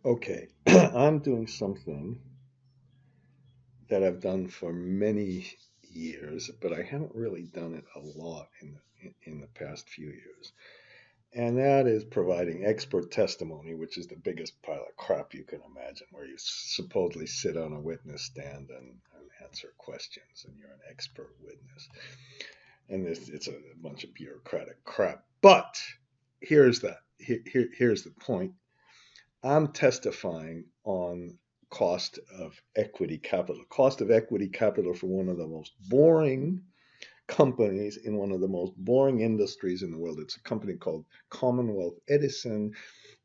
Okay, I'm doing something that I've done for many years, but I haven't really done it a lot in the past few years. And that is providing expert testimony, which is the biggest pile of crap you can imagine, where you supposedly sit on a witness stand and answer questions, and you're an expert witness. And it's a bunch of bureaucratic crap. But here's the point. I'm testifying on cost of equity capital. Cost of equity capital for one of the most boring companies in one of the most boring industries in the world. It's a company called Commonwealth Edison,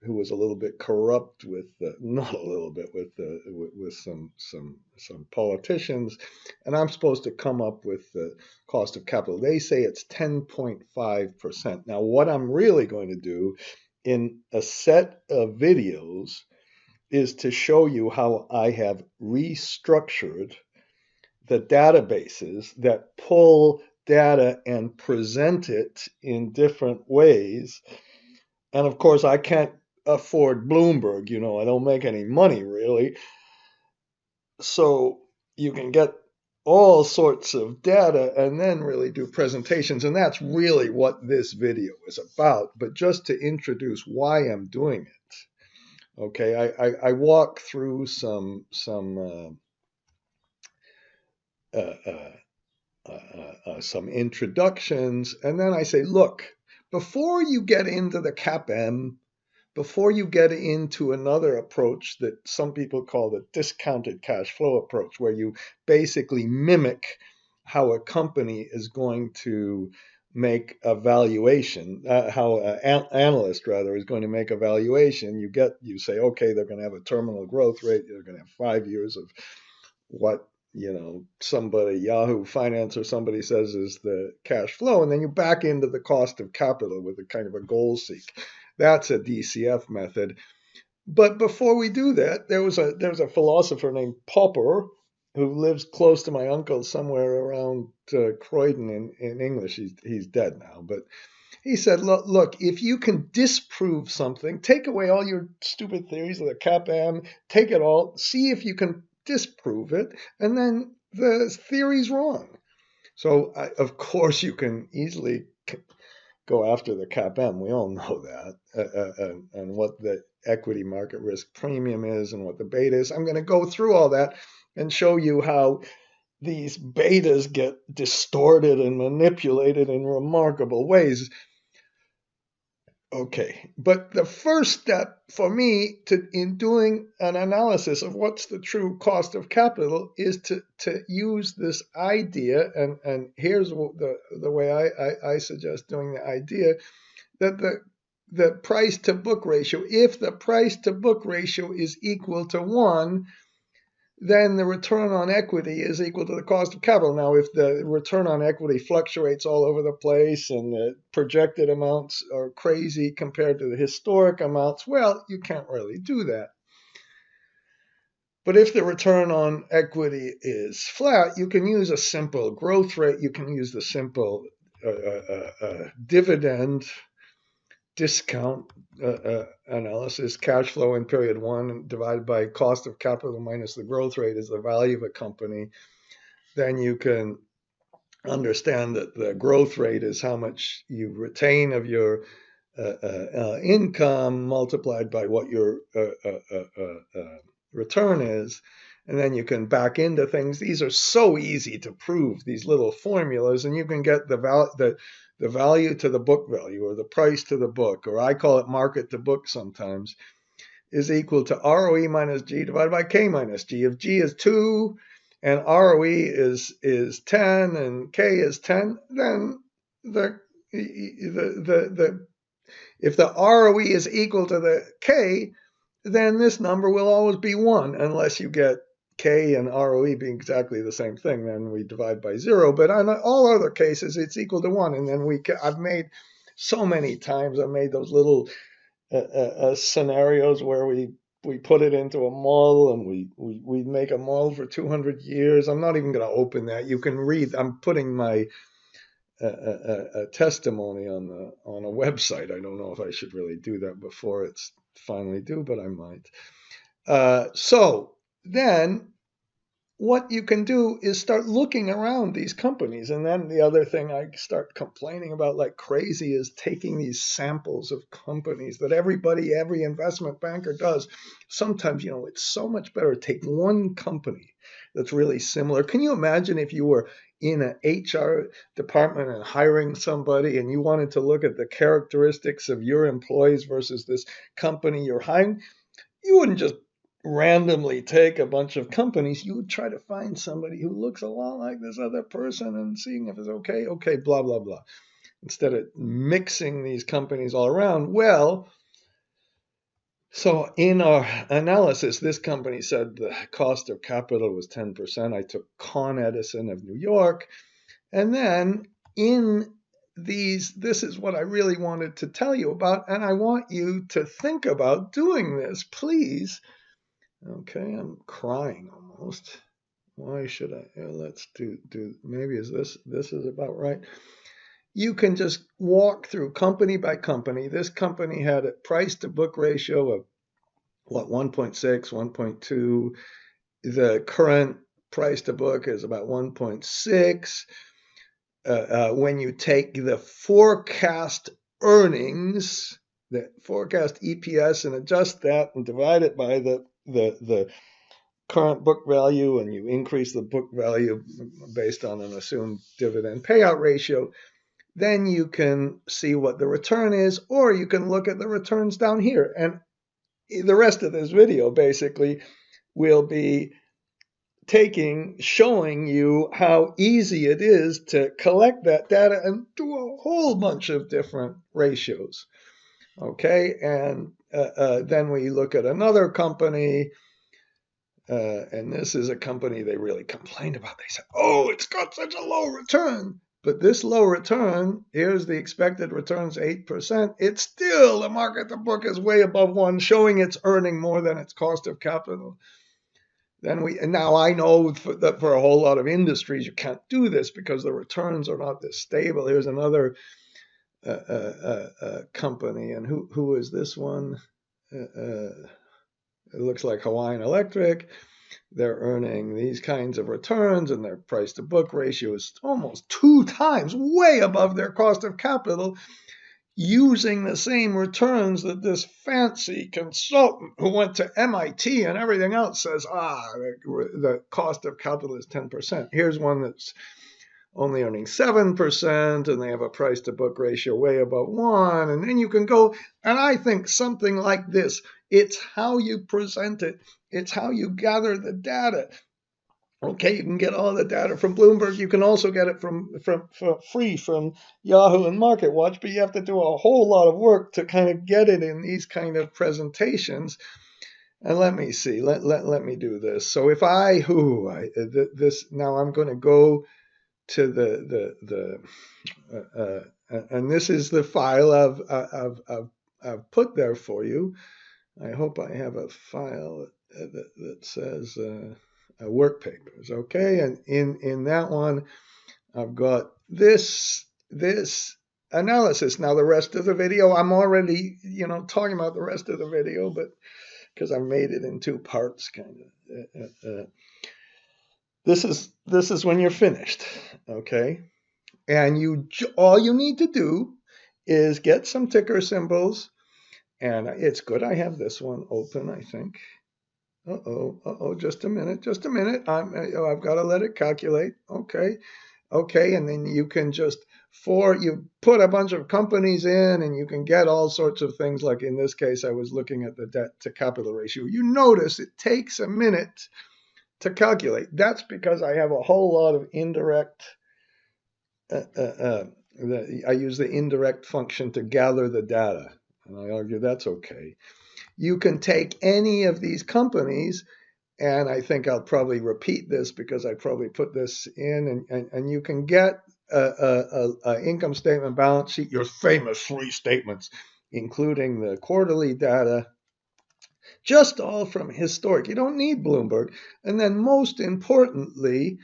who was a little bit corrupt with, not a little bit, with some politicians, and I'm supposed to come up with the cost of capital. They say it's 10.5%. Now, what I'm really going to do in a set of videos is to show you how I have restructured the databases that pull data and present it in different ways. And of course, I can't afford Bloomberg, I don't make any money really. So you can get all sorts of data and then really do presentations. And that's really what this video is about. But just to introduce why I'm doing it, okay, I walk through uh, uh, some introductions, and then I say, look, before you get into the CAPM, before you get into another approach that some people call the discounted cash flow approach, where you basically mimic how a company is going to make a valuation, how an analyst rather is going to make a valuation. You say, okay, they're going to have a terminal growth rate. They're going to have 5 years of what somebody, Yahoo Finance or somebody says is the cash flow, and then you back into the cost of capital with a kind of a goal seek. That's a DCF method. But before we do that, there's a philosopher named Popper who lives close to my uncle somewhere around Croydon in English. He's dead now, but he said, look, if you can disprove something, take away all your stupid theories of the CAPM, take it all, see if you can disprove it, and then the theory's wrong. So, of course, you can easily go after the CAPM. We all know that, and what the equity market risk premium is and what the beta is. I'm going to go through all that and show you how these betas get distorted and manipulated in remarkable ways. Okay, but the first step for me in doing an analysis of what's the true cost of capital is to use this idea, and here's the way I suggest doing the idea, that the price to book ratio, if the price to book ratio is equal to 1, then the return on equity is equal to the cost of capital. Now, if the return on equity fluctuates all over the place and the projected amounts are crazy compared to the historic amounts, well, you can't really do that. But if the return on equity is flat, you can use a simple growth rate. You can use the simple dividend discount analysis. Cash flow in period 1 divided by cost of capital minus the growth rate is the value of a company. Then you can understand that the growth rate is how much you retain of your income multiplied by what your return is. And then you can back into things. These are so easy to prove, these little formulas, and you can get the value to the book value, or the price to the book, or I call it market to book sometimes, is equal to ROE minus G divided by K minus G. If G is 2 and ROE is 10 and K is 10, then if the ROE is equal to the K, then this number will always be 1, unless you get K and ROE being exactly the same thing. Then we divide by 0. But on all other cases, it's equal to 1. And then I've made so many times, I've made those little scenarios where we put it into a model, and we make a model for 200 years. I'm not even going to open that. You can read. I'm putting my a testimony on a website. I don't know if I should really do that before it's finally due, but I might. So then what you can do is start looking around these companies. And then the other thing I start complaining about like crazy is taking these samples of companies that every investment banker does. Sometimes, it's so much better to take one company that's really similar. Can you imagine if you were in an HR department and hiring somebody and you wanted to look at the characteristics of your employees versus this company you're hiring? You wouldn't just randomly take a bunch of companies. You would try to find somebody who looks a lot like this other person and seeing if it's okay, blah, blah, blah. Instead of mixing these companies all around. Well, so in our analysis, this company said the cost of capital was 10%. I took Con Edison of New York. And then in this is what I really wanted to tell you about. And I want you to think about doing this, please. Okay, I'm crying almost. Why should I? Let's do maybe is this is about right. You can just walk through company by company. This company had a price to book ratio of what, 1.6, 1.2. The current price to book is about 1.6. When you take the forecast earnings, the forecast EPS, and adjust that and divide it by the current book value, and you increase the book value based on an assumed dividend payout ratio, then you can see what the return is, or you can look at the returns down here. And the rest of this video basically will be showing you how easy it is to collect that data and do a whole bunch of different ratios. Okay, and then we look at another company. And this is a company they really complained about. They said, oh, it's got such a low return. But this low return, here's the expected returns, 8%. It's still, the market to book is way above 1, showing it's earning more than its cost of capital. Now I know that for a whole lot of industries, you can't do this because the returns are not this stable. Here's another company. And who is this one? It looks like Hawaiian Electric. They're earning these kinds of returns, and their price to book ratio is almost 2 times, way above their cost of capital, using the same returns that this fancy consultant who went to MIT and everything else says, the cost of capital is 10%. Here's one that's only earning 7%, and they have a price to book ratio way above 1. And then you can go, and I think something like this, it's how you present it. It's how you gather the data. Okay, you can get all the data from Bloomberg. You can also get it for free from Yahoo and MarketWatch, but you have to do a whole lot of work to kind of get it in these kind of presentations. And let me see. Let me do this. So if now I'm going to go to and this is the file I've put there for you. I hope I have a file that says work papers. Okay, and in that one, I've got this analysis. Now the rest of the video, I'm already talking about the rest of the video, but because I made it in 2 parts, kind of. This is when you're finished, okay? And all you need to do is get some ticker symbols, and it's good I have this one open, I think. Just a minute. I've got to let it calculate. Okay, and then you can you put a bunch of companies in, and you can get all sorts of things. Like in this case, I was looking at the debt to capital ratio. You notice it takes a minute to calculate. That's because I have a whole lot of indirect. I use the indirect function to gather the data, and I argue that's okay. You can take any of these companies, and I think I'll probably repeat this because I probably put this in, and you can get a income statement, balance sheet, your famous 3 statements, including the quarterly data, just all from historic. You don't need Bloomberg. And then most importantly,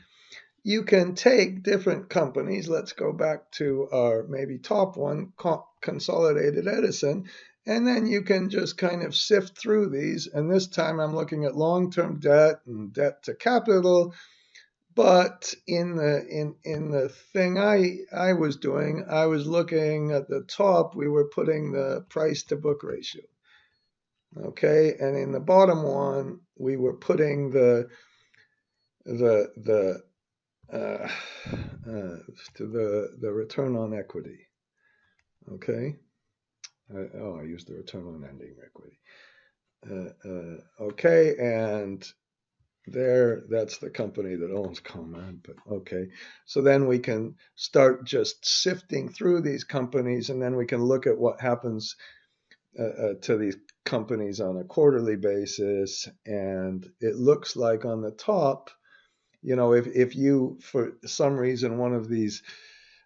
you can take different companies. Let's go back to our maybe top one, Consolidated Edison, And then you can just kind of sift through these. And this time I'm looking at long-term debt and debt to capital. But in the thing I was doing, I was looking at the top, we were putting the price to book ratio. Okay, and in the bottom one, we were putting the uh, the return on equity. Okay, I used the return on ending equity. Okay, and that's the company that owns ComEd, but okay. So then we can start just sifting through these companies, and then we can look at what happens to these companies on a quarterly basis. And it looks like on the top, if you, for some reason, one of these,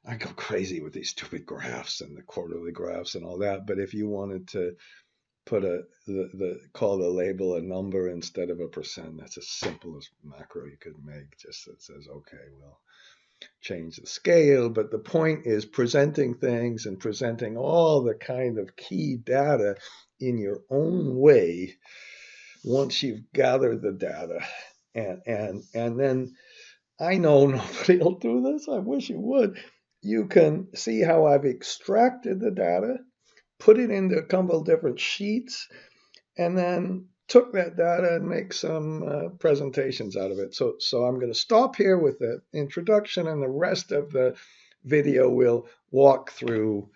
I go crazy with these stupid graphs and the quarterly graphs and all that, but if you wanted to put call the label a number instead of a percent, that's the simplest macro you could make, just that says, okay, well, change the scale. But the point is presenting things and presenting all the kind of key data in your own way once you've gathered the data. And then I know nobody will do this. I wish you would. You can see how I've extracted the data, put it into a couple of different sheets, and then took that data and make some presentations out of it. So I'm going to stop here with the introduction, and the rest of the video will walk through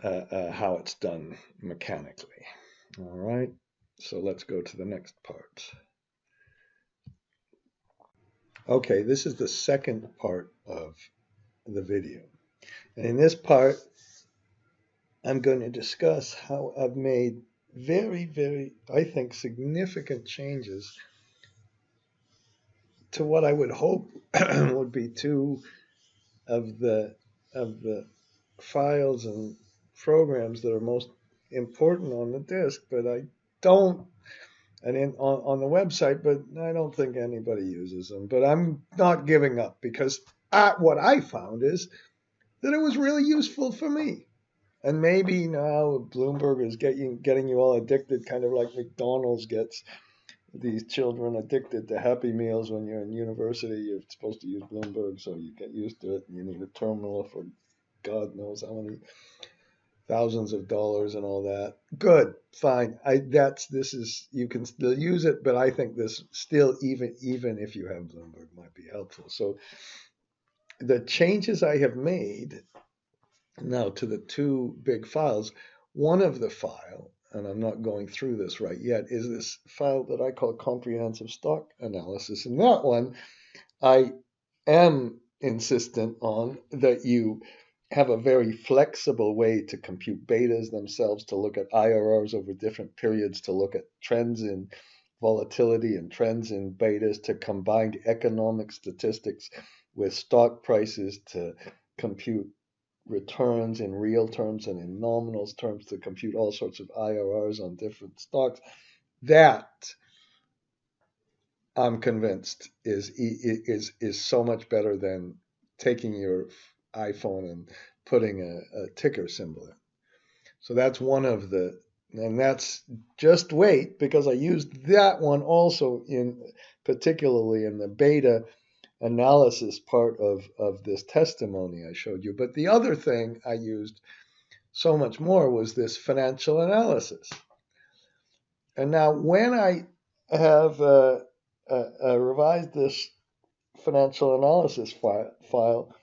how it's done mechanically. All right, so let's go to the next part. Okay, this is the second part of the video. And in this part, I'm going to discuss how I've made very, very, I think, significant changes to what I would hope would be two of the files and programs that are most important on the disk, but I don't, and on the website, but I don't think anybody uses them. But I'm not giving up, because what I found is that it was really useful for me. And maybe now Bloomberg is getting you all addicted, kind of like McDonald's gets these children addicted to Happy Meals. When you're in university, you're supposed to use Bloomberg, so you get used to it, and you need a terminal for God knows how many thousands of dollars and all that. Good, fine. You can still use it, but I think this still, even if you have Bloomberg, might be helpful. So the changes I have made now to the two big files, one of the file, and I'm not going through this right yet, is this file that I call comprehensive stock analysis. And that one, I am insistent on that you have a very flexible way to compute betas themselves, to look at IRRs over different periods, to look at trends in volatility and trends in betas, to combine economic statistics with stock prices to compute returns in real terms and in nominal terms, to compute all sorts of IRRs on different stocks. That, I'm convinced, is so much better than taking your iPhone and putting a ticker symbol in. So that's one of and that's, just wait, because I used that one also particularly in the beta analysis part of this testimony I showed you. But the other thing I used so much more was this financial analysis. And now when I have revised this financial analysis file,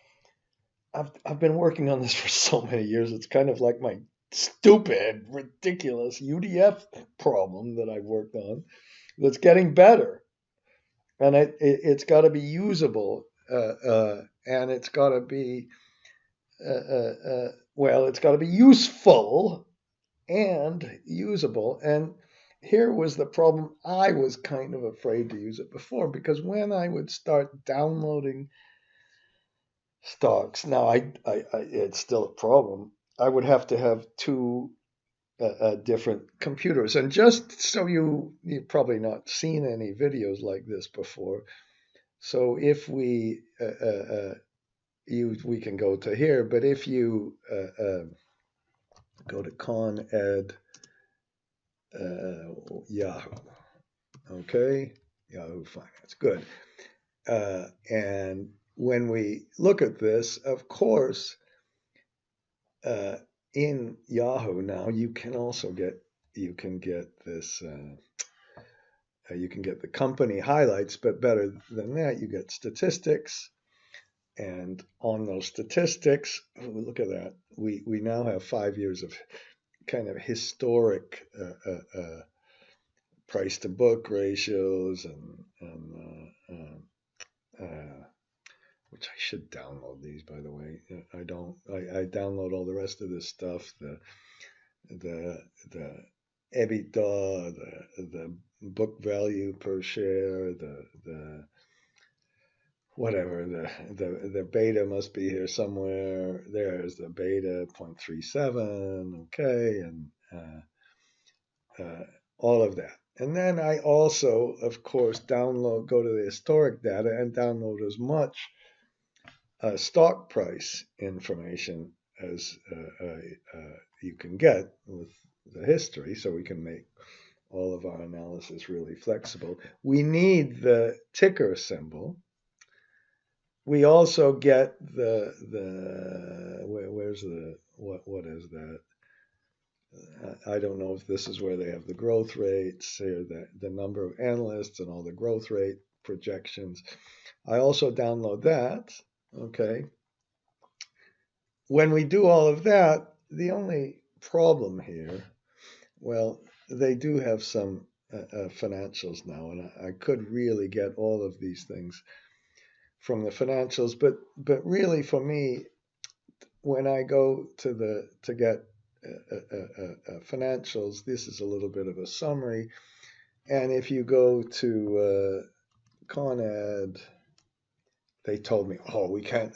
I've been working on this for so many years. It's kind of like my stupid, ridiculous UDF problem that I've worked on that's getting better. And it's got to be usable, and it's got to be, it's got to be useful and usable. And here was the problem. I was kind of afraid to use it before, because when I would start downloading stocks, now it's still a problem. I would have to have two different computers. And just so you've probably not seen any videos like this before. So if we we can go to here, but if you Go to Con Ed Yahoo. Okay, Yahoo Finance. Good. And when we look at this, of course, in Yahoo now you can also get this. You can get the company highlights, but better than that, you get statistics. And on those statistics, look at that. We now have 5 years of kind of historic price to book ratios, and which I should download these, by the way. I don't. I download all the rest of this stuff. The EBITDA, the book value per share, the whatever, the beta must be here somewhere. There's the beta 0.37, okay, and all of that. And then I also, of course, go to the historic data and download as much stock price information as you can get with the history, so we can make all of our analysis really flexible. We need the ticker symbol. We also get where's the what is that? I don't know if this is where they have the growth rates or the number of analysts and all the growth rate projections. I also download that. Okay. When we do all of that, the only problem here, well, they do have some financials now, and I could really get all of these things from the financials, but really for me, when I go to get financials, this is a little bit of a summary. And if you go to Con Ed, they told me, oh, we can't.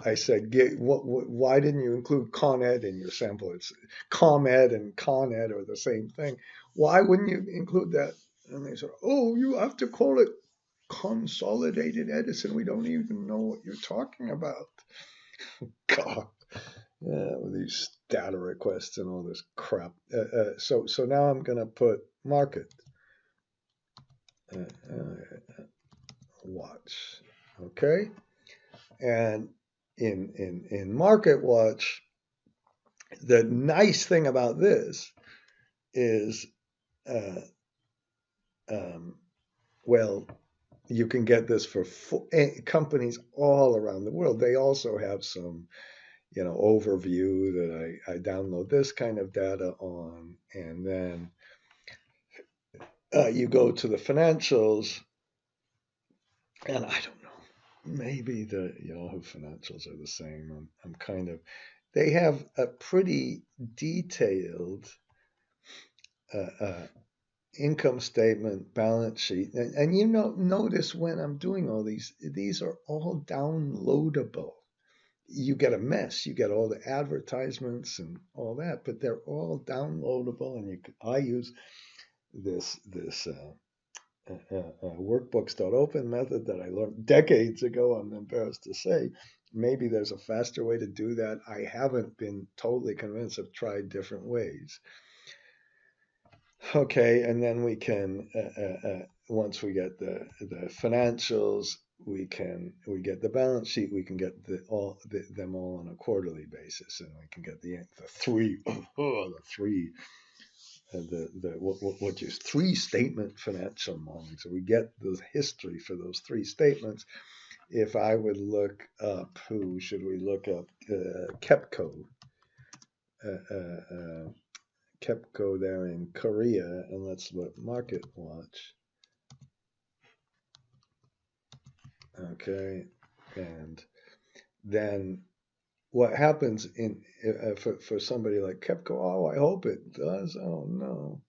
I said, why didn't you include Con Ed in your sample? It's ComEd and Con Ed are the same thing. Why wouldn't you include that? And they said, oh, you have to call it Consolidated Edison. We don't even know what you're talking about. God, with these data requests and all this crap. So now I'm going to put market watch. Okay, and in Market Watch, the nice thing about this is, well, you can get this for companies all around the world. They also have some, overview that I download this kind of data on, and then you go to the financials, and I don't know, maybe the Yahoo financials are the same. I'm kind of, they have a pretty detailed income statement, balance sheet, and notice when I'm doing all these are all downloadable. You get a mess. You get all the advertisements and all that, but they're all downloadable. And I use this workbooks.open method that I learned decades ago. I'm embarrassed to say. Maybe there's a faster way to do that. I haven't been totally convinced. I've tried different ways. Okay, and then we can once we get the financials, we get the balance sheet. We can get them all on a quarterly basis, and we can get the three what is 3 statement financial modeling. So we get the history for those 3 statements. If I would look up, who should we look up? KEPCO. KEPCO there in Korea, and let's look Market Watch. Okay, and then what happens for somebody like KEPCO? Oh, I hope it does. Oh no,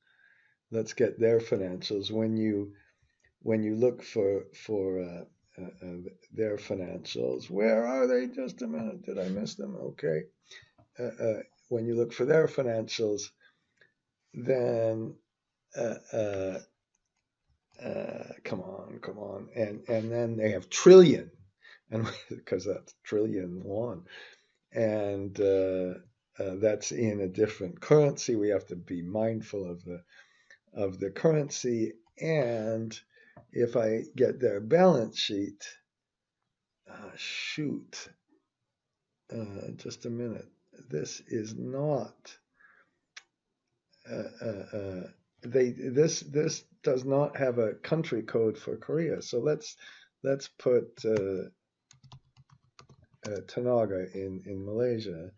let's get their financials. When you look for their financials, where are they? Just a minute, did I miss them? Okay, when you look for their financials, then come on, and then they have trillion, and because that's trillion won, and that's in a different currency. We have to be mindful of the currency. And if I get their balance sheet, shoot, just a minute. This is not. This does not have a country code for Korea. So let's put Tenaga in Malaysia,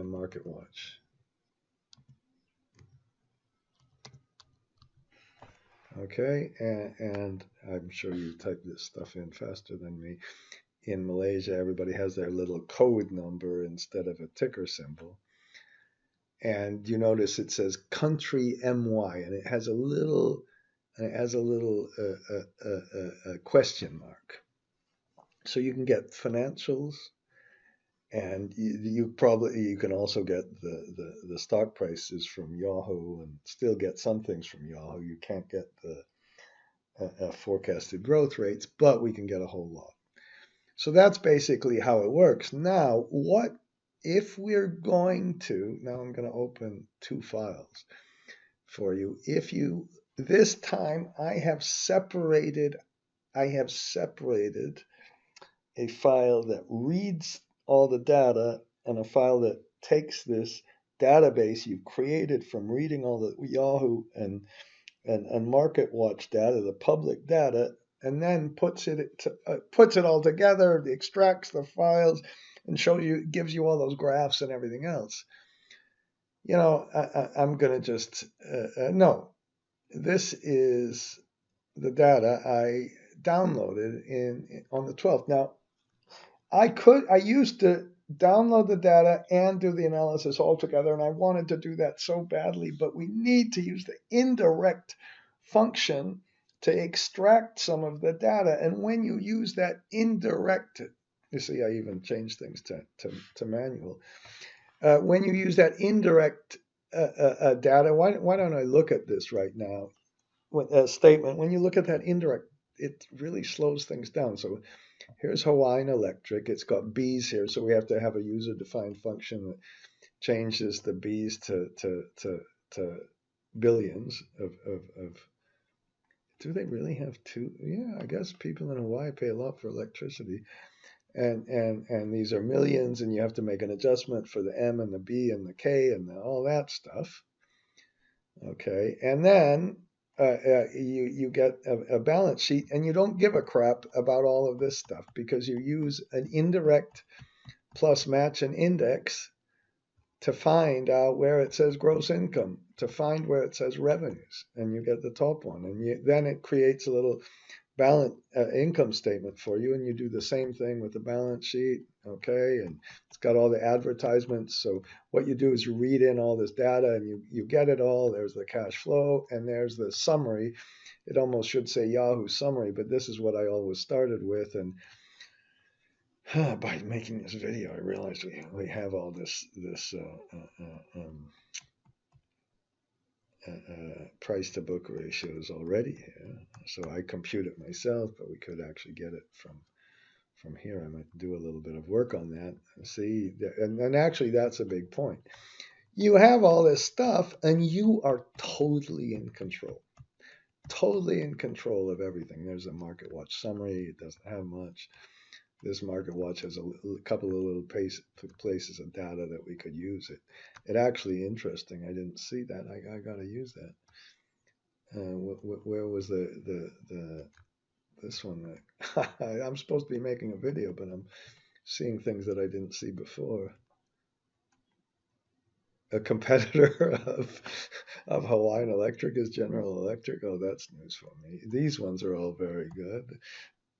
market watch. Okay, and I'm sure you type this stuff in faster than me. In Malaysia, everybody has their little code number instead of a ticker symbol. And you notice it says country MY, and it has a little question mark. So you can get financials, and you can also get the stock prices from Yahoo, and still get some things from Yahoo. You can't get the forecasted growth rates, but we can get a whole lot. So that's basically how it works. Now, what if we're going to, now I'm going to open two files for you. This time I have separated a file that reads all the data and a file that takes this database you've created from reading all the Yahoo and MarketWatch data, the public data, and then puts it all together, extracts the files, and gives you all those graphs and everything else. I'm going to just no. This is the data I downloaded on the 12th. Now, I used to download the data and do the analysis all together, and I wanted to do that so badly, but we need to use the indirect function to extract some of the data. And when you use that indirect, you see, I even changed things to manual. When you use that indirect data, why don't I look at this right now? Statement. When you look at that indirect, it really slows things down. So here's Hawaiian Electric. It's got B's here, so we have to have a user-defined function that changes the B's to billions of. Do they really have two? Yeah, I guess people in Hawaii pay a lot for electricity, and these are millions, and you have to make an adjustment for the M and the B and the K and all that stuff. Okay, and then you get a balance sheet, and you don't give a crap about all of this stuff because you use an indirect plus match and index to find out where it says gross income, to find where it says revenues, and you get the top one, and then it creates a little balance income statement for you, and you do the same thing with the balance sheet. Okay, and it's got all the advertisements. So what you do is you read in all this data, and you get it all. There's the cash flow, and there's the summary. It almost should say Yahoo summary, but this is what I always started with. And by making this video, I realized we have all this price to book ratios already here. So I compute it myself, but we could actually get it from here. I might do a little bit of work on that. See, and actually that's a big point. You have all this stuff, and you are totally in control. Totally in control of everything. There's a market watch summary. It doesn't have much. This market watch has a couple of little places of data that we could use. It actually interesting. I didn't see that. I got to use that. Where was this one? I'm supposed to be making a video, but I'm seeing things that I didn't see before. A competitor of Hawaiian Electric is General Electric. Oh, that's news for me. These ones are all very good.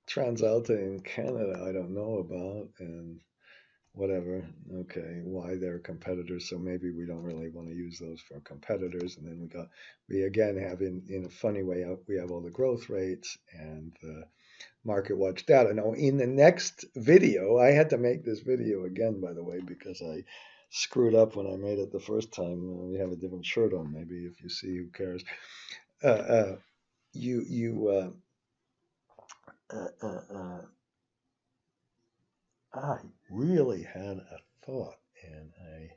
TransAlta in Canada, I don't know about, and whatever. Okay, why they're competitors, so maybe we don't really want to use those for competitors. And then we again have in a funny way, we have all the growth rates and the market watch data. Now, in the next video, I had to make this video again, by the way, because I screwed up when I made it the first time. We have a different shirt on, maybe if you see, who cares? I really had a thought, and I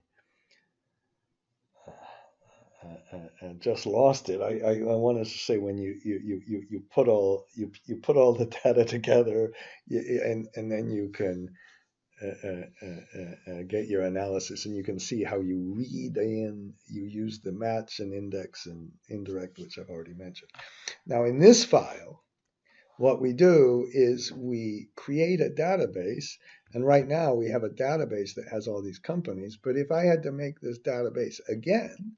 just lost it. I wanted to say when you put all the data together, and then you can get your analysis, and you can see how you read in. You use the match and index and indirect, which I've already mentioned. Now in this file, what we do is we create a database, and right now we have a database that has all these companies. But if I had to make this database again,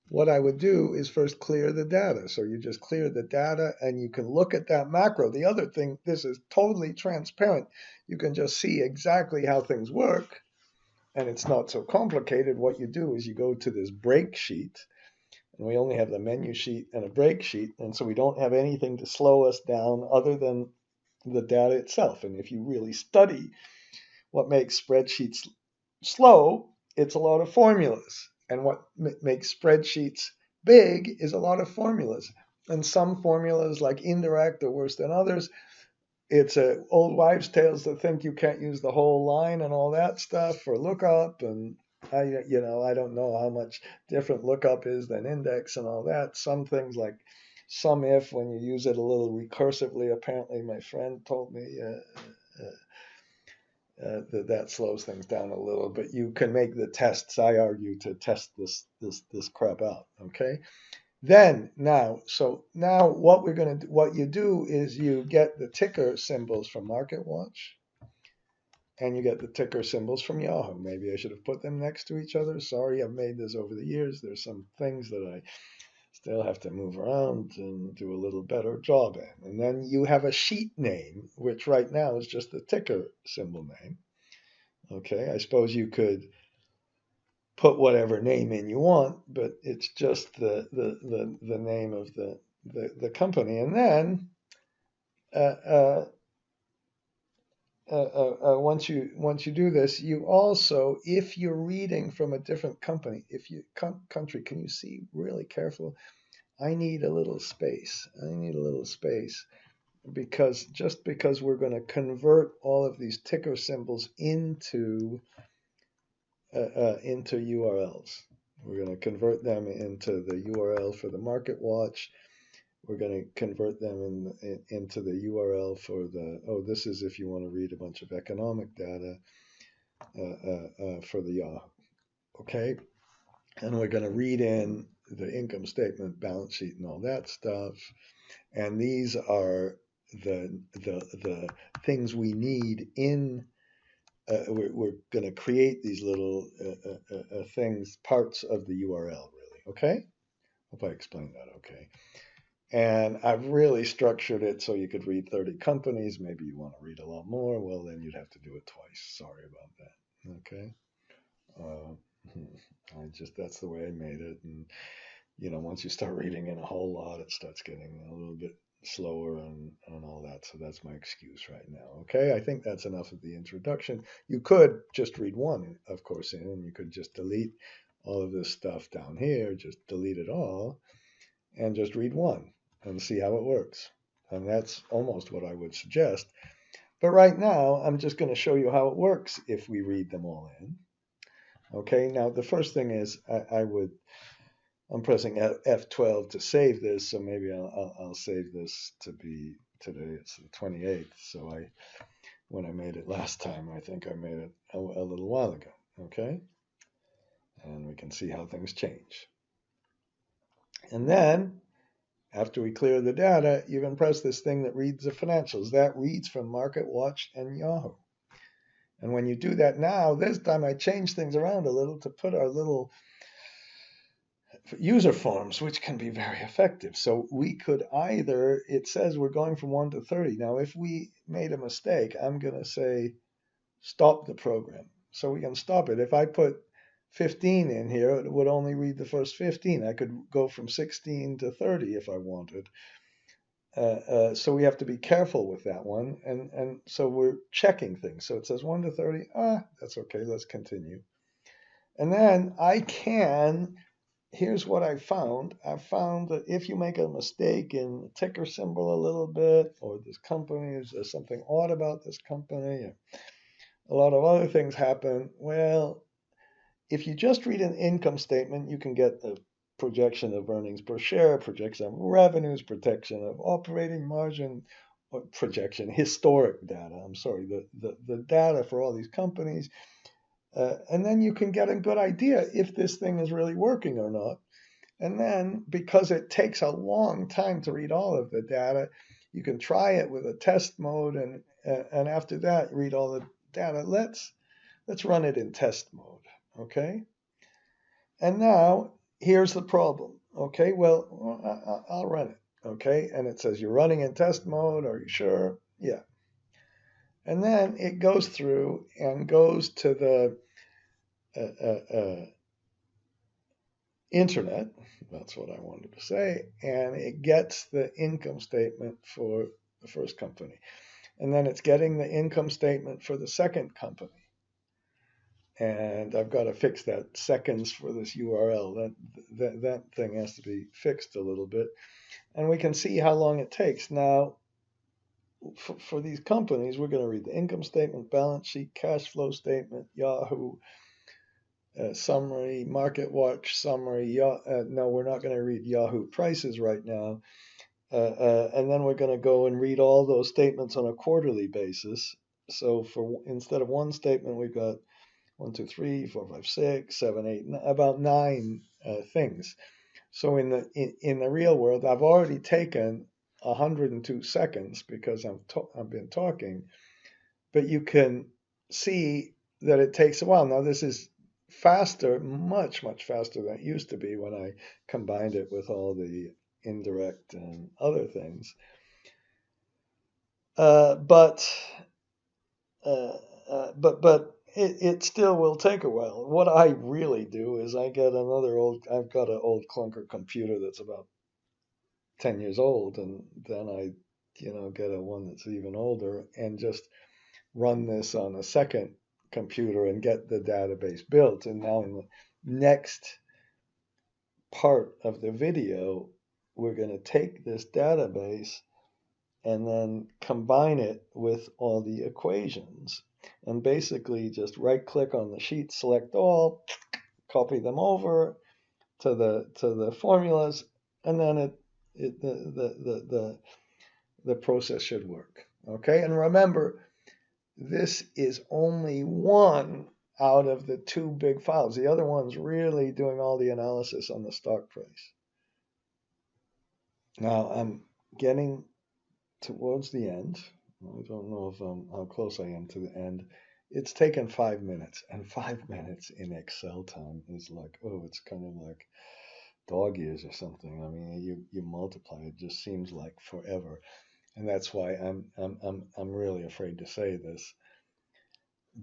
what I would do is first clear the data. So you just clear the data and you can look at that macro. The other thing, this is totally transparent. You can just see exactly how things work, and it's not so complicated. What you do is you go to this break sheet, and we only have the menu sheet and a break sheet, and so we don't have anything to slow us down other than the data itself. And if you really study what makes spreadsheets slow, it's a lot of formulas. And what makes spreadsheets big is a lot of formulas. And some formulas, like indirect, are worse than others. It's old wives' tales that think you can't use the whole line and all that stuff for lookup. And I don't know how much different lookup is than index and all that. Some things like sum if, when you use it a little recursively, apparently my friend told me that slows things down a little, but you can make the tests. I argue to test this crap out. Okay. Then now what you do is you get the ticker symbols from MarketWatch, and you get the ticker symbols from Yahoo. Maybe I should have put them next to each other. Sorry, I've made this over the years. There's some things that I still have to move around and do a little better job at. And then you have a sheet name, which right now is just the ticker symbol name. Okay, I suppose you could put whatever name in you want, but it's just the name of the company. And then once you do this, you also, if you're reading from a different company, if you country, can you see really careful? I need a little space. Because we're going to convert all of these ticker symbols into URLs. We're going to convert them into the URL for the MarketWatch. We're going to convert them into the URL for this is if you want to read a bunch of economic data for the Yahoo. Okay? And we're going to read in the income statement, balance sheet, and all that stuff. And these are the things we need in. We're going to create these little things, parts of the URL, really. Okay? Hope I explained that okay. And I've really structured it so you could read 30 companies. Maybe you want to read a lot more. Well, then you'd have to do it twice. Sorry about that. Okay? That's the way I made it. And, once you start reading in a whole lot, it starts getting a little bit slower and all that. So that's my excuse right now. Okay, I think that's enough of the introduction. You could just read one, of course, and you could just delete all of this stuff down here, just delete it all, and just read one and see how it works. And that's almost what I would suggest. But right now, I'm just going to show you how it works if we read them all in. Okay, now the first thing is I'm pressing F12 to save this, so maybe I'll save this to be today. It's the 28th, so when I made it last time, I think I made it a little while ago. Okay, and we can see how things change. And then, after we clear the data, you can press this thing that reads the financials. That reads from MarketWatch and Yahoo. And when you do that now, this time I changed things around a little to put our little user forms, which can be very effective. So we could either, it says we're going from 1 to 30. Now, if we made a mistake, I'm going to say stop the program. So we can stop it. If I put 15 in here, it would only read the first 15. I could go from 16 to 30 if I wanted. So we have to be careful with that one. And so we're checking things. So it says 1 to 30. That's okay. Let's continue. And then here's what I found. I found that if you make a mistake in the ticker symbol a little bit, or this company, there's something odd about this company, a lot of other things happen, well, if you just read an income statement, you can get the projection of earnings per share, projection of revenues, projection of operating margin, or projection, historic data. I'm sorry, the data for all these companies. And then you can get a good idea if this thing is really working or not. And then, because it takes a long time to read all of the data, you can try it with a test mode, and after that, read all the data. Let's run it in test mode, okay? And now here's the problem, okay? Well, I'll run it, okay? And it says you're running in test mode. Are you sure? Yeah. And then it goes through and goes to the internet. That's what I wanted to say. And it gets the income statement for the first company. And then it's getting the income statement for the second company. And I've got to fix that seconds for this URL. That thing has to be fixed a little bit. And we can see how long it takes. Now, for these companies, we're going to read the income statement, balance sheet, cash flow statement, Yahoo, summary, Market Watch summary. No, we're not going to read Yahoo prices right now. And then we're going to go and read all those statements on a quarterly basis. So instead of one statement, we've got 1, 2, 3, 4, 5, 6, 7, 8, about 9 things. So in the real world, I've already taken 102 seconds because I've been talking, but you can see that it takes a while. Now this is faster, much faster than it used to be when I combined it with all the indirect and other things. But it still will take a while. What I really do is I've got an old clunker computer that's about 10 years old, and then I, get a one that's even older and just run this on a second computer and get the database built. And now in the next part of the video, we're going to take this database and then combine it with all the equations. And basically just right click on the sheet, select all, copy them over to the formulas, and then the process should work. Okay, and remember, this is only one out of the 2 big files. The other one's really doing all the analysis on the stock price. Now I'm getting towards the end. I don't know if how close I am to the end. It's taken 5 minutes, and 5 minutes in Excel time is like, oh, it's kind of like dog years or something. I mean, you multiply, it just seems like forever, and that's why I'm really afraid to say this,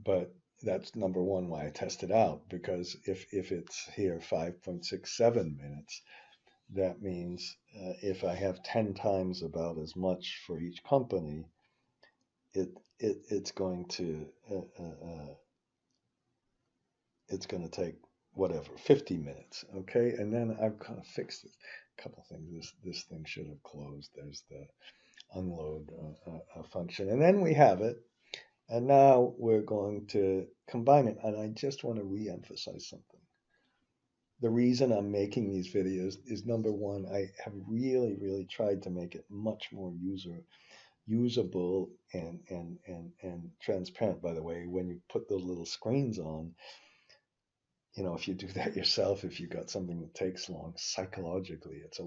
but that's number one why I test it out, because if it's here 5.67 minutes, that means if I have 10 times about as much for each company, it's going to take whatever 50 minutes, okay? And then I've kind of fixed a couple things. This thing should have closed. There's the unload function, and then we have it. And now we're going to combine it. And I just want to re-emphasize something. The reason I'm making these videos is, number one, I have really tried to make it much more usable and transparent. By the way, when you put those little screens on, if you do that yourself, if you've got something that takes long, psychologically, it's a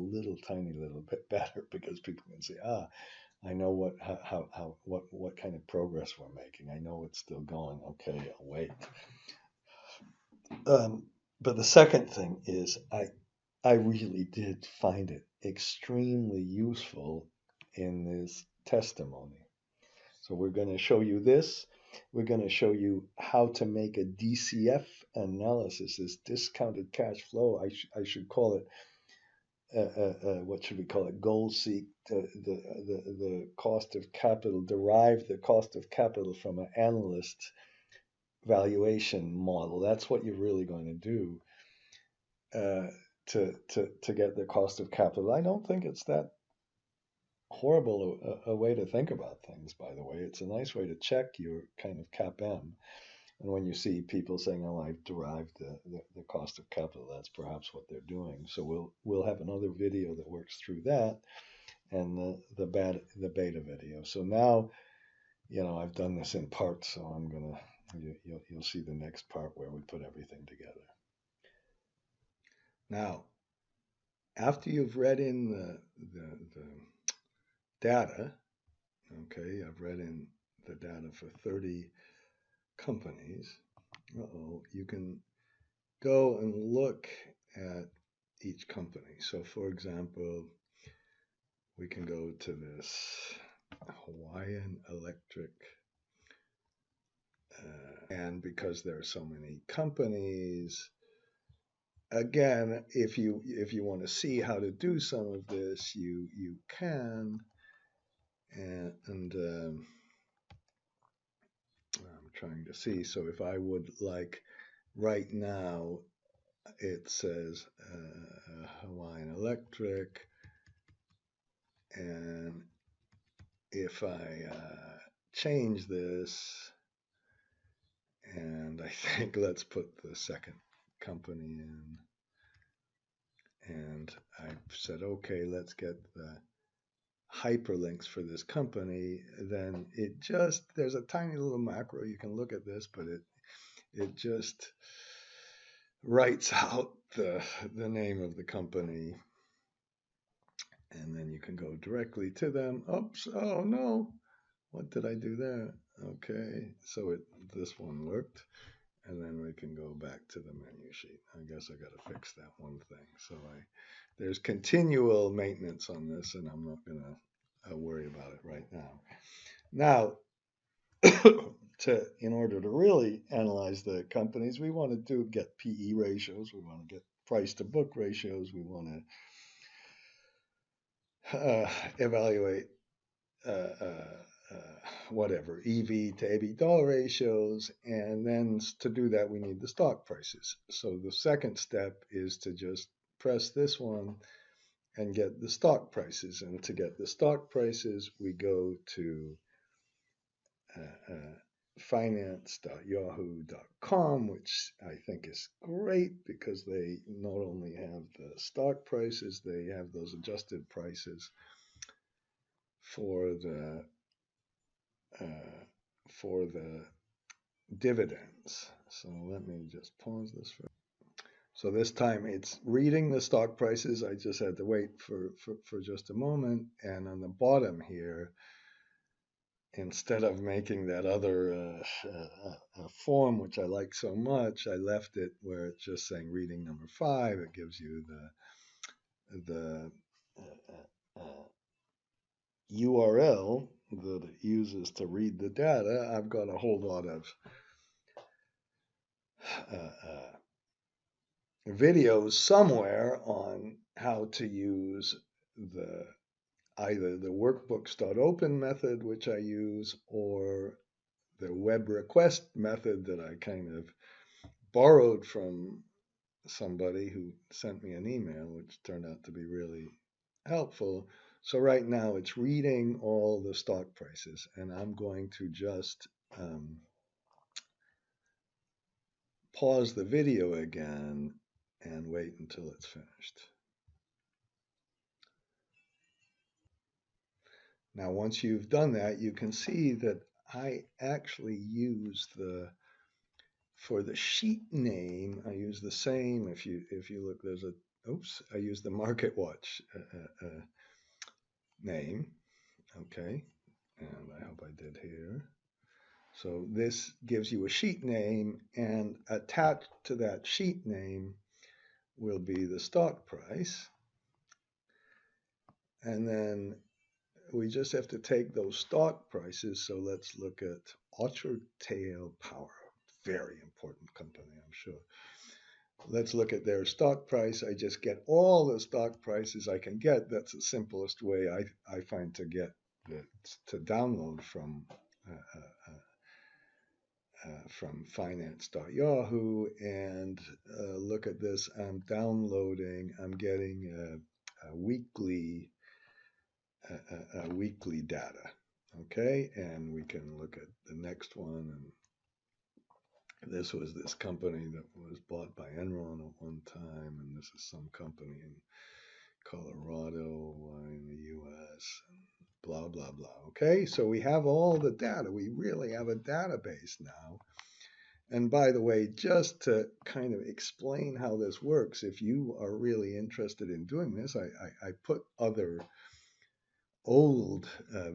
tiny little bit better, because people can say, I know what kind of progress we're making. I know it's still going. Okay, I'll wait. But the second thing is, I really did find it extremely useful in this testimony. So we're going to show you this. We're going to show you how to make a DCF analysis, this discounted cash flow. I should call it, what should we call it? Goal seek the cost of capital, derive the cost of capital from an analyst valuation model. That's what you're really going to do to get the cost of capital. I don't think it's that horrible a way to think about things, by the way. It's a nice way to check your kind of CAPM. And when you see people saying, "Oh, I've derived the cost of capital," that's perhaps what they're doing. So we'll have another video that works through that, and the beta video. So now, I've done this in parts, so I'm gonna you'll see the next part where we put everything together. Now, after you've read in the data, okay, I've read in the data for 30 companies. You can go and look at each company. So, for example, we can go to this Hawaiian Electric, and because there are so many companies, again, if you want to see how to do some of this, you can, and I'm trying to see. So if I would like right now, it says Hawaiian Electric, and if I change this, and I think let's put the second company in, and I've said, okay, let's get the hyperlinks for this company, then there's a tiny little macro. You can look at this, but it just writes out the name of the company, and then you can go directly to them. Oops, oh no, what did I do there? Okay, so this one worked, and then we can go back to the menu sheet. I guess I got to fix that one thing. So there's continual maintenance on this, and I'm not gonna worry about it right now. Now, in order to really analyze the companies, we want to get PE ratios, we want to get price to book ratios, we want to evaluate whatever EV to EBITDA ratios, and then to do that we need the stock prices. So the second step is to just press this one and get the stock prices. And to get the stock prices, we go to finance.yahoo.com, which I think is great because they not only have the stock prices, they have those adjusted prices for the dividends. So let me just pause this for. So this time it's reading the stock prices. I just had to wait for just a moment. And on the bottom here, instead of making that other form, which I like so much, I left it where it's just saying reading number 5. It gives you the URL that it uses to read the data. I've got a whole lot of videos somewhere on how to use either the workbooks.open method, which I use, or the web request method that I kind of borrowed from somebody who sent me an email, which turned out to be really helpful. So right now it's reading all the stock prices, and I'm going to just pause the video again and wait until it's finished. Now, once you've done that, you can see that I actually use for the sheet name, I use the same. If you look, I use the Market Watch name. Okay, and I hope I did here. So this gives you a sheet name, and attached to that sheet name will be the stock price. And then we just have to take those stock prices. So let's look at Otter Tail Power. Very important company, I'm sure. Let's look at their stock price. I just get all the stock prices I can get. That's the simplest way I find to get to download from finance.yahoo, and look at this. I'm downloading. I'm getting a weekly data. Okay, and we can look at the next one, and This was this company that was bought by Enron at one time, and this is some company in Colorado in the US, and blah, blah, blah. Okay, so we have all the data. We really have a database now. And by the way, just to kind of explain how this works, if you are really interested in doing this, I put other old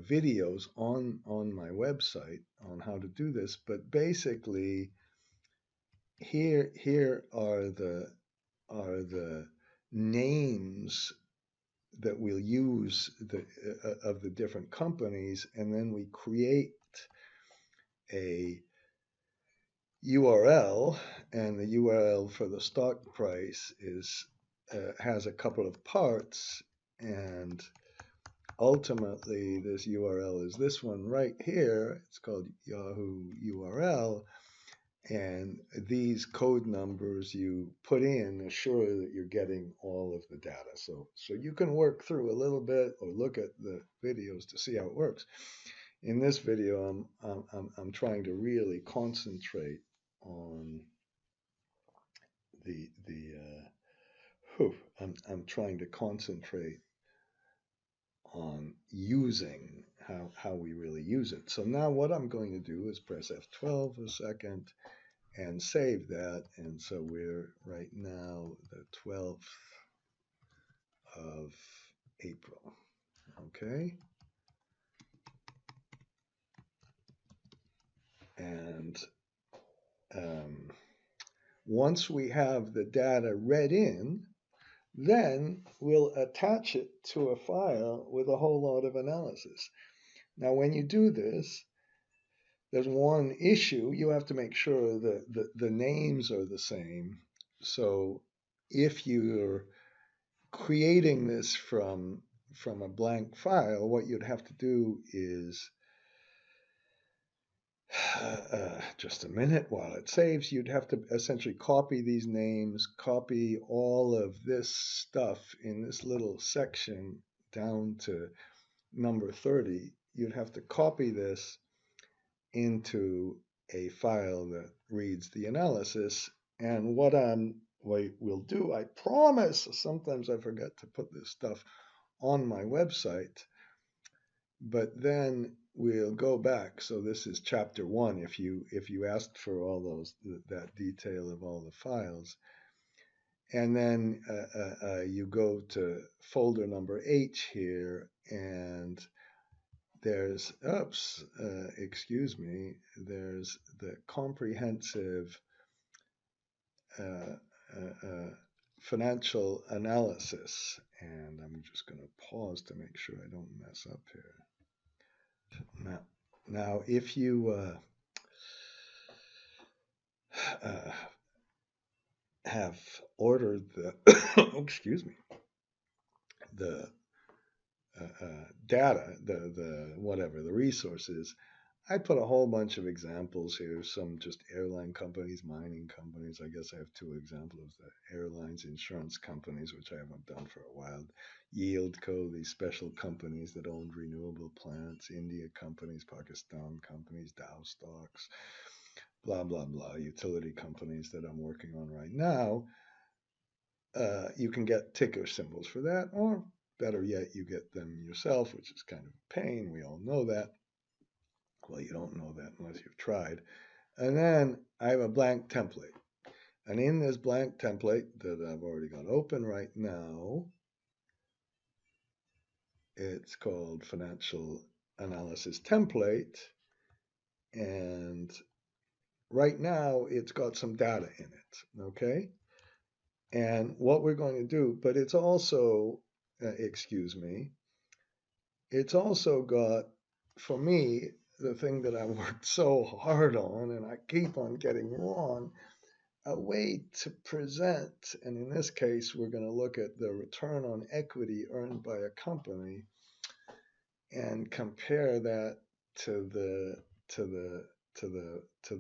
videos on my website on how to do this. But basically, here are the names that we'll use of the different companies, and then we create a URL, and the URL for the stock price is has a couple of parts, and ultimately this URL is this one right here. It's called Yahoo URL, and these code numbers you put in assure that you're getting all of the data. So you can work through a little bit or look at the videos to see how it works. In this video, I'm trying to really concentrate on I'm trying to concentrate on using how we really use it. So now what I'm going to do is press F12 a second and save that. And so we're right now the 12th of April. Okay. And once we have the data read in, then we'll attach it to a file with a whole lot of analysis. Now, when you do this, there's one issue. You have to make sure that the names are the same. So if you're creating this from a blank file, what you'd have to do is just a minute while it saves, you'd have to essentially copy these names, copy all of this stuff in this little section down to number 30. You'd have to copy this into a file that reads the analysis. And what we'll do, I promise, sometimes I forget to put this stuff on my website, but then we'll go back. So this is chapter 1. If you asked for all that detail of all the files, and then you go to folder number H here, and there's excuse me, there's the comprehensive financial analysis, and I'm just going to pause to make sure I don't mess up here. Now, if you have ordered the excuse me, the data, the resources, I put a whole bunch of examples here. Some just airline companies, mining companies. I guess I have 2 examples: the airlines, insurance companies, which I haven't done for a while. Yieldco, these special companies that owned renewable plants. India companies, Pakistan companies, Dow stocks, blah, blah, blah. Utility companies that I'm working on right now. You can get ticker symbols for that, or better yet, you get them yourself, which is kind of a pain. We all know that. Well, you don't know that unless you've tried. And then I have a blank template. And in this blank template that I've already got open right now, it's called Financial Analysis Template. And right now, it's got some data in it, okay? And what we're going to do, but it's also, excuse me, it's also got, for me, the thing that I worked so hard on and I keep on getting wrong, a way to present, and in this case, we're going to look at the return on equity earned by a company and compare that to the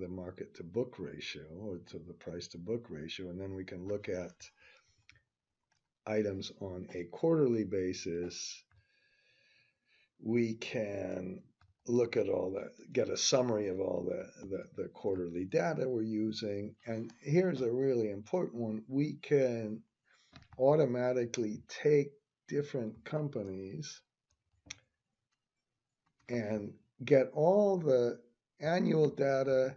market to book ratio, or to the price to book ratio, and then we can look at items on a quarterly basis. We can look at all that, get a summary of all the quarterly data we're using. And here's a really important one. We can automatically take different companies and get all the annual data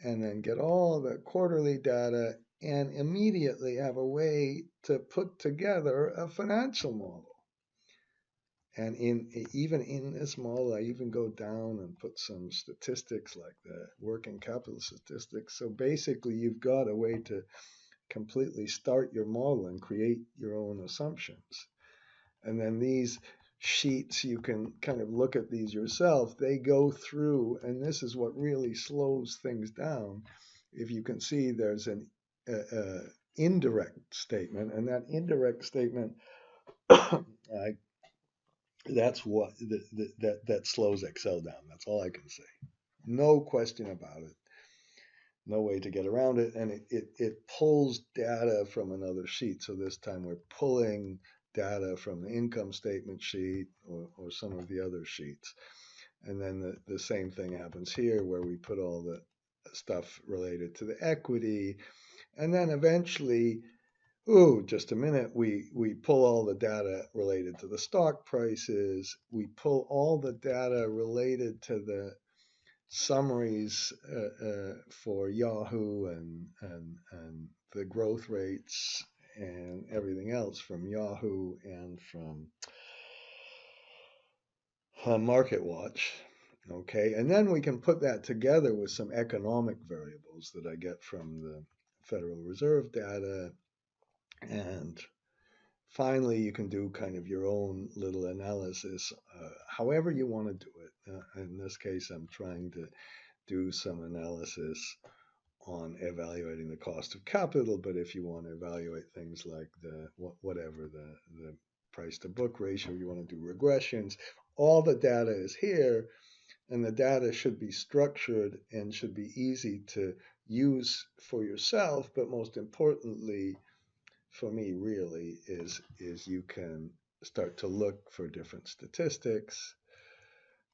and then get all the quarterly data and immediately have a way to put together a financial model. And even in this model, I even go down and put some statistics like the working capital statistics. So basically, you've got a way to completely start your model and create your own assumptions. And then these sheets, you can kind of look at these yourself. They go through, and this is what really slows things down. If you can see, there's an indirect statement, and that indirect statement, I that's what that slows Excel down. That's all I can say. No question about it. No way to get around it. And it pulls data from another sheet. So this time we're pulling data from the income statement sheet or some of the other sheets. And then the same thing happens here where we put all the stuff related to the equity. And then eventually, ooh, just a minute. We pull all the data related to the stock prices. We pull all the data related to the summaries for Yahoo and the growth rates and everything else from Yahoo and from MarketWatch. Okay, and then we can put that together with some economic variables that I get from the Federal Reserve data. And finally, you can do kind of your own little analysis, however you want to do it. In this case, I'm trying to do some analysis on evaluating the cost of capital, but if you want to evaluate things like the price to book ratio, you want to do regressions, all the data is here, and the data should be structured and should be easy to use for yourself, but most importantly, for me really is you can start to look for different statistics.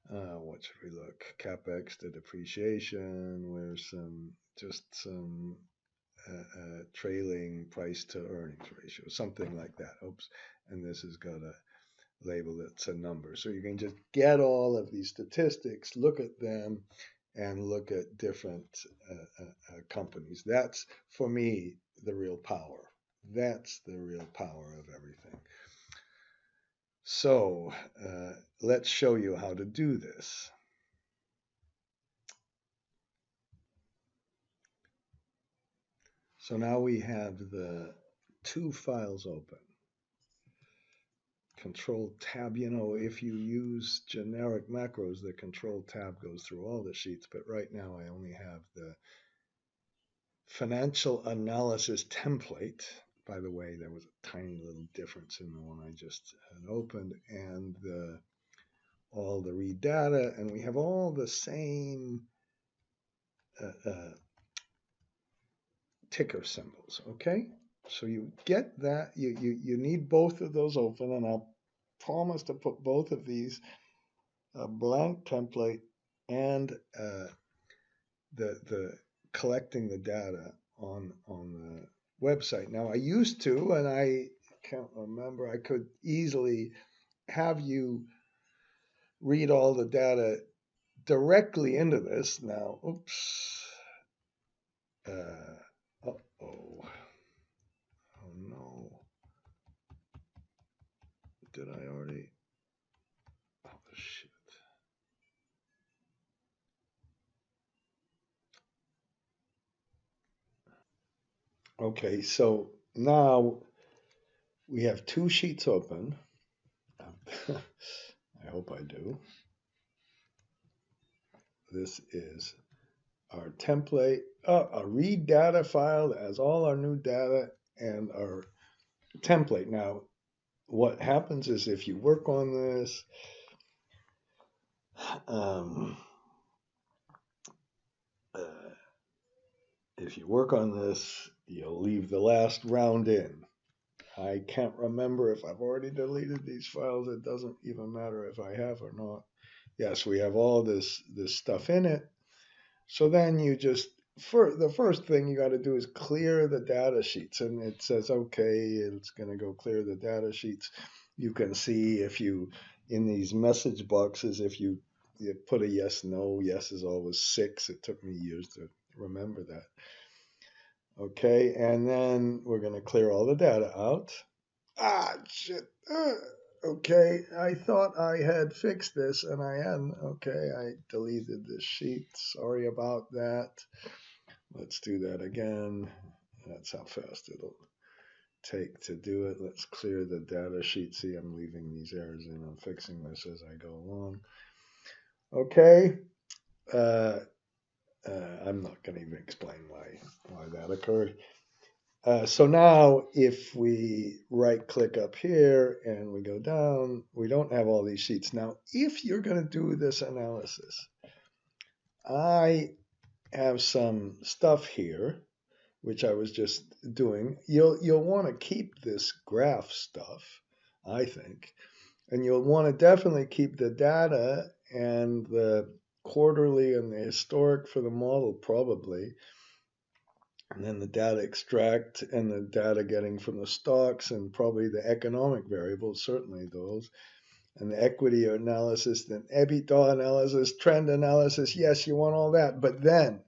What should we look? CapEx to depreciation. Where's some trailing price to earnings ratio, something like that. Oops, and this has got a label that's a number. So you can just get all of these statistics, look at them, and look at different companies. That's for me the real power. That's the real power of everything. So let's show you how to do this. So now we have the two files open. Control tab, if you use generic macros, the control tab goes through all the sheets, but right now I only have the financial analysis template. By the way, there was a tiny little difference in the one I just had opened, and all the read data, and we have all the same ticker symbols, okay? So you get that, you need both of those open, and I'll promise to put both of these, a blank template and the collecting the data on the website. Now I used to, and I can't remember, I could easily have you read all the data directly into this. Now, oops. Uh-oh. Oh no. Did I already? Oh shit. Okay, so now we have two sheets open. I hope I do. This is our template, a read data file that has all our new data and our template. Now, what happens is if you work on this, you'll leave the last round in. I can't remember if I've already deleted these files. It doesn't even matter if I have or not. yes, we have all this stuff in it. So then you just the first thing you got to do is clear the data sheets, and it says okay, it's going to go clear the data sheets. You can see if you in these message boxes if you put a yes no. Yes is always 6. It took me years to remember that. Okay, and then we're going to clear all the data out. Ah, shit. Okay, I thought I had fixed this and I hadn't. Okay, I deleted this sheet. Sorry about that. Let's do that again. That's how fast it'll take to do it. Let's clear the data sheet. See, I'm leaving these errors in. I'm fixing this as I go along. Okay. Uh, I'm not going to even explain why that occurred. So now if we right click up here and we go down, we don't have all these sheets. Now, if you're going to do this analysis, I have some stuff here, which I was just doing. You'll want to keep this graph stuff, I think, and you'll want to definitely keep the data and the quarterly and the historic for the model probably. And then the data extract and the data getting from the stocks and probably the economic variables, certainly those, and the equity analysis, then EBITDA analysis, trend analysis. Yes, you want all that. But then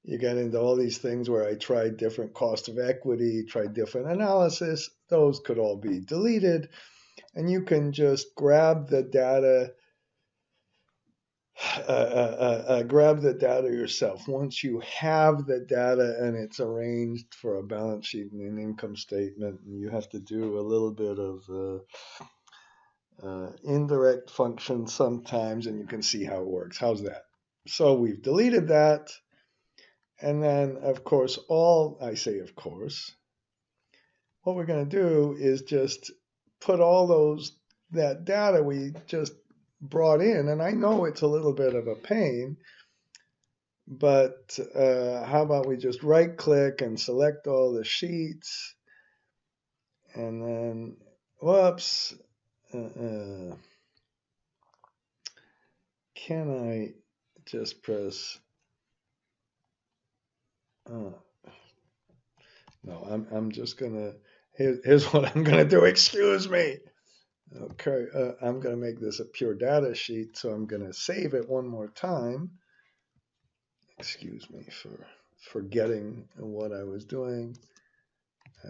you get into all these things where I tried different cost of equity, tried different analysis. Those could all be deleted. And you can just grab the data grab the data yourself. Once you have the data and it's arranged for a balance sheet and an income statement, and you have to do a little bit of indirect function sometimes, and you can see how it works. How's that? So we've deleted that. And then, of course, I say of course, what we're going to do is just put all that data we just brought in. And I know it's a little bit of a pain, but how about we just right click and select all the sheets, and then, whoops, can I just press, no, I'm just gonna, here's what I'm gonna do, excuse me. Okay, I'm gonna make this a pure data sheet, so I'm gonna save it one more time. Excuse me for forgetting what I was doing.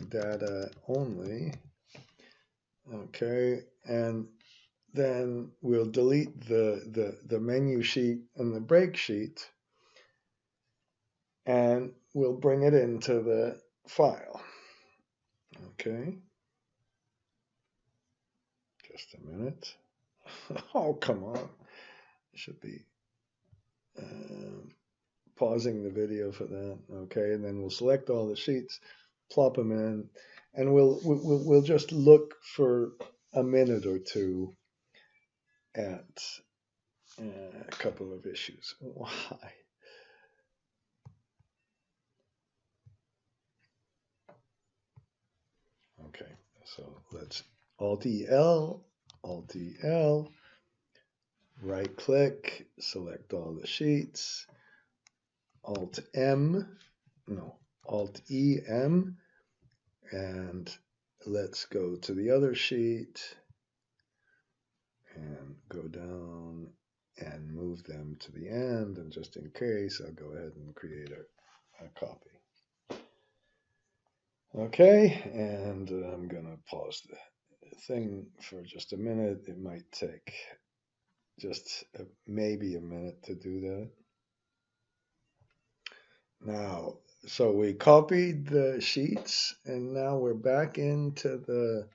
Data only. Okay, and then we'll delete the menu sheet and the break sheet, and we'll bring it into the file. Okay, just a minute. Oh, come on. I should be pausing the video for that. Okay, and then we'll select all the sheets, plop them in, and we'll just look for a minute or two at a couple of issues. Why? Okay, so let's Alt-E-L, Alt-E-L, right click, select all the sheets, Alt-M, no, Alt-E-M, and let's go to the other sheet and go down and move them to the end, and just in case, I'll go ahead and create a copy. Okay, and I'm gonna pause the thing for just a minute. It might take just maybe a minute to do that. Now, so we copied the sheets, and now we're back into the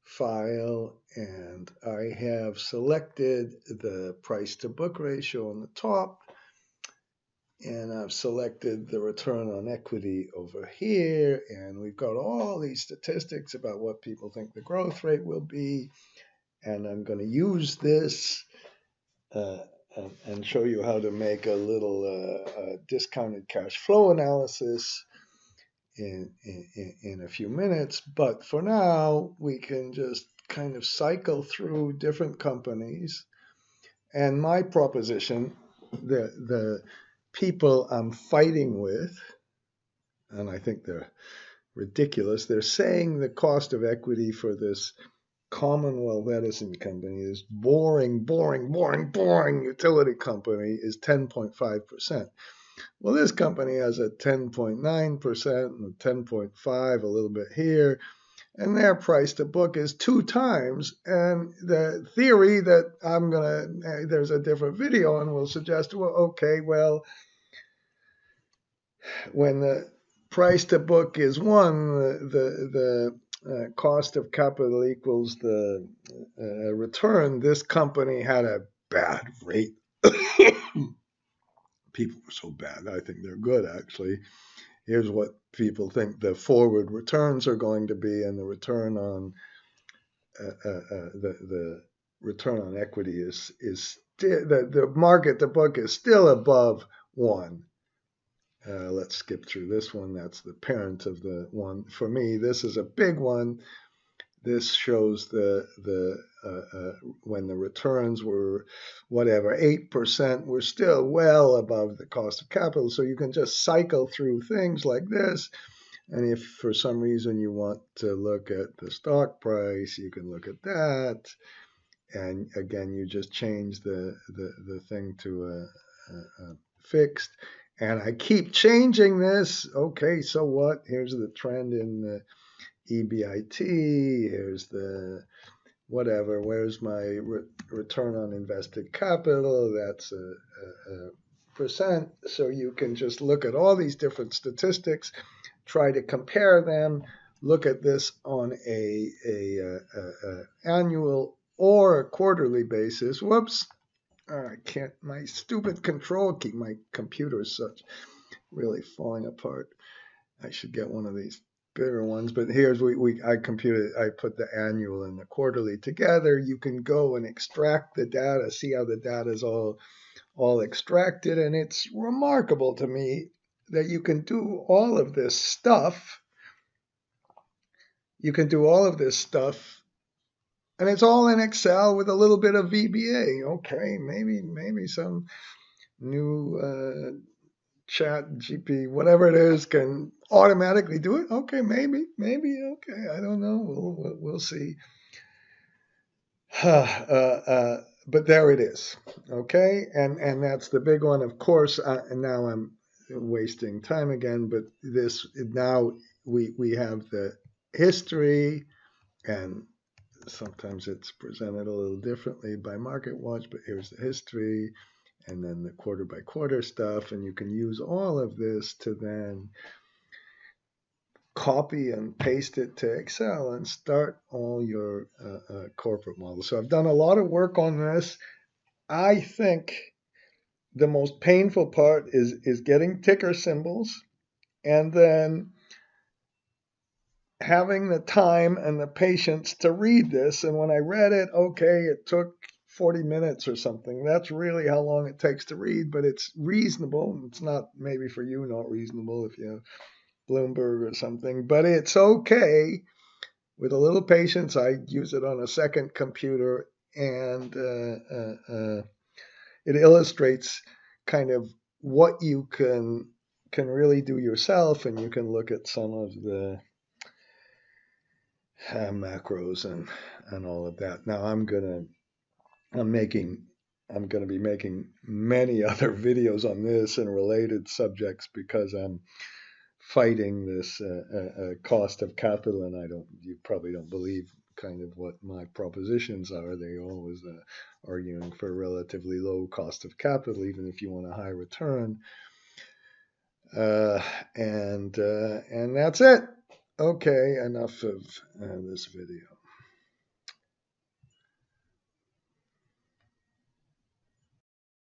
file, and I have selected the price to book ratio on the top, and I've selected the return on equity over here, and we've got all these statistics about what people think the growth rate will be, and I'm going to use this and show you how to make a little discounted cash flow analysis in a few minutes. But for now, we can just kind of cycle through different companies And my proposition, the people I'm fighting with, and I think they're ridiculous, they're saying the cost of equity for this Commonwealth Edison company, this boring utility company, is 10.5%. Well, this company has a 10.9% and a 10.5, a little bit here, and their price to book is 2 times. And the theory that there's a different video and will suggest, well, okay, well, when the price to book is 1, the cost of capital equals the return. This company had a bad rate. People were so bad. I think they're good, actually. Here's what people think the forward returns are going to be, and the return on the return on equity is the market to book is still above 1. Let's skip through this one. That's the parent of the one. For me, this is a big one. This shows when the returns were whatever 8%, we're still well above the cost of capital. So you can just cycle through things like this. And if for some reason you want to look at the stock price, you can look at that. And again, you just change the thing to a fixed. And I keep changing this. Okay, so what? Here's the trend in the EBIT. Here's the whatever. Where's my return on invested capital? That's a percent. So you can just look at all these different statistics, try to compare them, look at this on a annual or a quarterly basis. Whoops. I can't, my stupid control key, my computer is such really falling apart. I should get one of these bigger ones, but here's I put the annual and the quarterly together. You can go and extract the data, see how the data is all extracted, and it's remarkable to me that you can do all of this stuff. You can do all of this stuff, and it's all in Excel with a little bit of VBA. Okay, maybe some new chat GP, whatever it is, can automatically do it. Okay, maybe, okay, I don't know. We'll see. But there it is. Okay, and that's the big one. Of course, and now I'm wasting time again. But this now we have the history, and sometimes it's presented a little differently by MarketWatch. But here's the history, and then the quarter by quarter stuff, and you can use all of this to then copy and paste it to Excel and start all your corporate models. So I've done a lot of work on this. I think the most painful part is getting ticker symbols and then having the time and the patience to read this. And when I read it, okay, it took 40 minutes or something. That's really how long it takes to read, but it's reasonable. It's not maybe for you not reasonable if you have Bloomberg or something, but it's okay. With a little patience, I use it on a second computer, and it illustrates kind of what you can really do yourself, and you can look at some of the macros and all of that. Now I'm gonna be making many other videos on this and related subjects because I'm fighting this cost of capital, and you probably don't believe kind of what my propositions are. They always arguing for a relatively low cost of capital, even if you want a high return. And that's it. Okay, enough of this video.